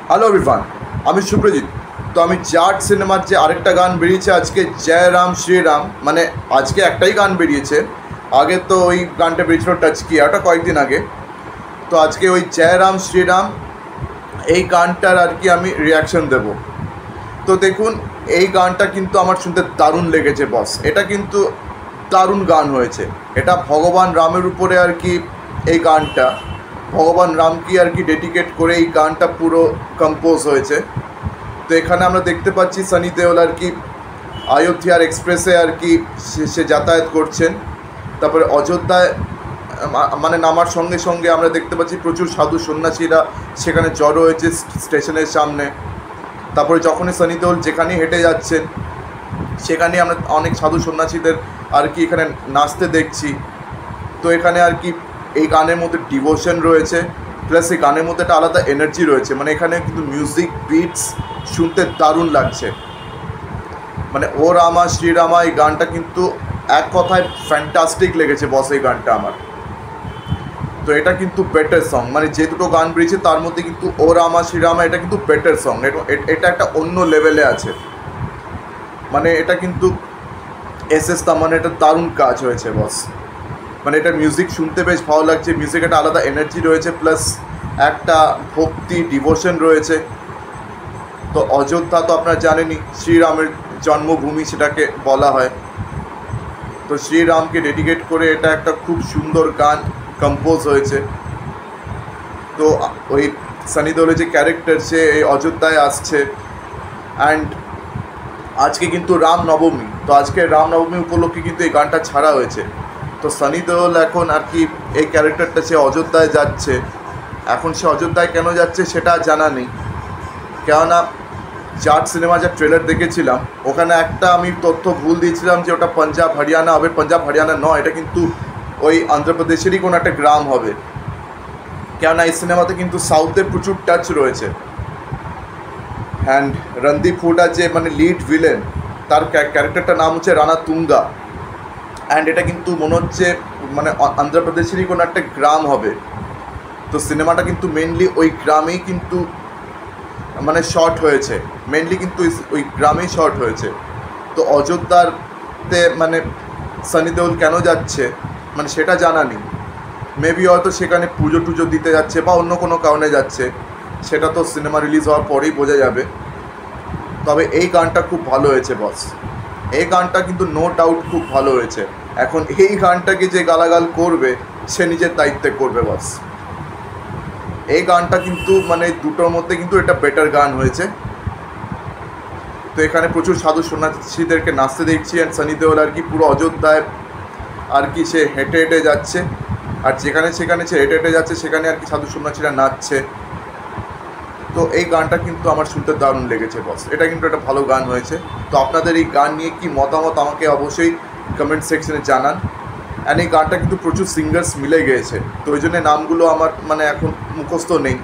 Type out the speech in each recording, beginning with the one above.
Hello everyone, আমি সুপ্রজিৎ। তো আমি জাট সিনেমার যে আরেকটা গান বেরিয়েছে আজকে, জয় রাম শ্রীরাম, মানে আজকে একটাই গান বেরিয়েছে। আগে তো ওই গানটা বেরিয়েছিল টাচ কিয়া, ওটা কয়েকদিন আগে। তো আজকে ওই জয় রাম শ্রীরাম এই গানটার আর কি আমি রিয়াকশন দেব। তো দেখুন, এই গানটা কিন্তু আমার শুনতে দারুণ লেগেছে বস। এটা কিন্তু দারুণ গান হয়েছে। এটা ভগবান রামের উপরে আর কি এই গানটা, ভগবান রামকে আর কি ডেডিকেট করে এই গানটা পুরো কম্পোজ হয়েছে। তো এখানে আমরা দেখতে পাচ্ছি সানি দেওল আর কি অযোধ্যার এক্সপ্রেসে আর কি সে যাতায়াত করছেন। তারপরে অযোধ্যায় মানে নামার সঙ্গে সঙ্গে আমরা দেখতে পাচ্ছি প্রচুর সাধু সন্ন্যাসীরা সেখানে জড়ো হয়েছে স্টেশনের সামনে। তারপরে যখনই সানি দেওল যেখানেই হেঁটে যাচ্ছেন সেখানে আমরা অনেক সাধু সন্ন্যাসীদের আর কি এখানে নাচতে দেখছি। তো এখানে আর কি এই গানের মধ্যে ডিভোশন রয়েছে, প্লাস এই গানের মধ্যে একটা আলাদা এনার্জি রয়েছে। মানে এখানে কিন্তু মিউজিক বিটস শুনতে দারুণ লাগছে। মানে ও রামা শ্রীরামা এই গানটা কিন্তু এক কথায় ফ্যান্টাস্টিক লেগেছে বস এই গানটা আমার। তো এটা কিন্তু বেটার সং, মানে যে দুটো গান বেরিয়েছে তার মধ্যে কিন্তু ও রামা শ্রীরামা এটা কিন্তু বেটার সং। এটা একটা অন্য লেভেলে আছে। মানে এটা কিন্তু এস তামান, এটা দারুণ কাজ হয়েছে বস। মানে এটা মিউজিক শুনতে বেশ ভালো লাগছে, মিউজিক একটা আলাদা এনার্জি রয়েছে, প্লাস একটা ভক্তি ডিভোশন রয়েছে। তো অযোধ্যা তো আপনারা জানেনই শ্রীরামের জন্মভূমি সেটাকে বলা হয়। তো শ্রীরামকে ডেডিকেট করে এটা একটা খুব সুন্দর গান কম্পোজ হয়েছে। তো ওই সানি দেওলের যে ক্যারেক্টার সে এই অযোধ্যায় আসছে। অ্যান্ড আজকে কিন্তু রামনবমী, তো আজকে রামনবমী উপলক্ষে কিন্তু এই গানটা ছাড়া হয়েছে। তো সানি দেওল এখন আর কি এই ক্যারেক্টারটা সে অযোধ্যায় যাচ্ছে। এখন সে অযোধ্যায় কেন যাচ্ছে সেটা জানা নেই, কেননা জাট সিনেমা যা ট্রেলার দেখেছিলাম ওখানে একটা আমি তথ্য ভুল দিয়েছিলাম যে ওটা পাঞ্জাব হরিয়ানা হবে। পাঞ্জাব হরিয়ানা নয়, এটা কিন্তু ওই অন্ধ্রপ্রদেশেরই কোনো একটা গ্রাম হবে। কেননা এই সিনেমাতে কিন্তু সাউথের প্রচুর টাচ রয়েছে। অ্যান্ড রণদীপ হুডা যে মানে লিড ভিলেন, তার ক্যারেক্টারটার নাম হচ্ছে রানা তুঙ্গা। অ্যান্ড এটা কিন্তু মনে হচ্ছে মানে অন্ধ্রপ্রদেশেরই কোনো একটা গ্রাম হবে। তো সিনেমাটা কিন্তু মেনলি ওই গ্রামেই কিন্তু মানে শর্ট হয়েছে, মেনলি কিন্তু ওই গ্রামেই শর্ট হয়েছে। তো অযোধ্যাতে মানে সানি দেওল কেন যাচ্ছে মানে সেটা জানা নেই। মেবি হয়তো সেখানে পুজো টুজো দিতে যাচ্ছে বা অন্য কোনো কারণে যাচ্ছে, সেটা তো সিনেমা রিলিজ হওয়ার পরেই বোঝা যাবে। তবে এই গানটা খুব ভালো হয়েছে বস, এই গানটা কিন্তু নো ডাউট খুব ভালো হয়েছে। এখন এই গানটাকে যে গালাগাল করবে সে নিজের দায়িত্বে করবে বস। এই গানটা কিন্তু মানে দুটোর মধ্যে কিন্তু এটা বেটার গান হয়েছে। তো এখানে প্রচুর সাধু সন্ন্যাসীদেরকে নাচতে দেখছি। অ্যান্ড সানি দেওল আর কি পুরো অযোধ্যায় আর কি সে হেঁটে হেঁটে যাচ্ছে, আর যেখানে সেখানে সে হেঁটে হেঁটে যাচ্ছে সেখানে আর কি সাধু সন্ন্যাসীরা নাচছে। তো এই গানটা কিন্তু আমার শুনতে দারুণ লেগেছে বস, এটা কিন্তু একটা ভালো গান হয়েছে। তো আপনাদের এই গান নিয়ে কি মতামত আমাকে অবশ্যই কমেন্ট সেকশনে জানান। অ্যান্ড এই গানটা কিন্তু প্রচুর সিঙ্গার্স মিলে গিয়েছে, তো ওই জন্য নামগুলো আমার মানে এখন মুখস্থ নেই।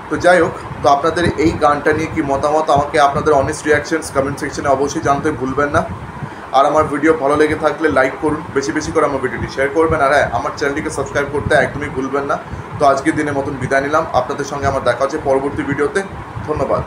তো যাই হোক, তো আপনাদের এই গানটা নিয়ে কি মতামত আমাকে আপনাদের অনেস্ট রিয়াকশনস কমেন্ট সেকশনে অবশ্যই জানতে ভুলবেন না। আর আমার ভিডিও ভালো লেগে থাকলে লাইক করুন, বেশি বেশি করে আমার ভিডিওটি শেয়ার করবেন। আর হ্যাঁ, আমার চ্যানেলটিকে সাবস্ক্রাইব করতে একদমই ভুলবেন না। তো আজকের দিনের মতন বিদায় নিলাম, আপনাদের সঙ্গে আমার দেখা হচ্ছে পরবর্তী ভিডিওতে। ধন্যবাদ।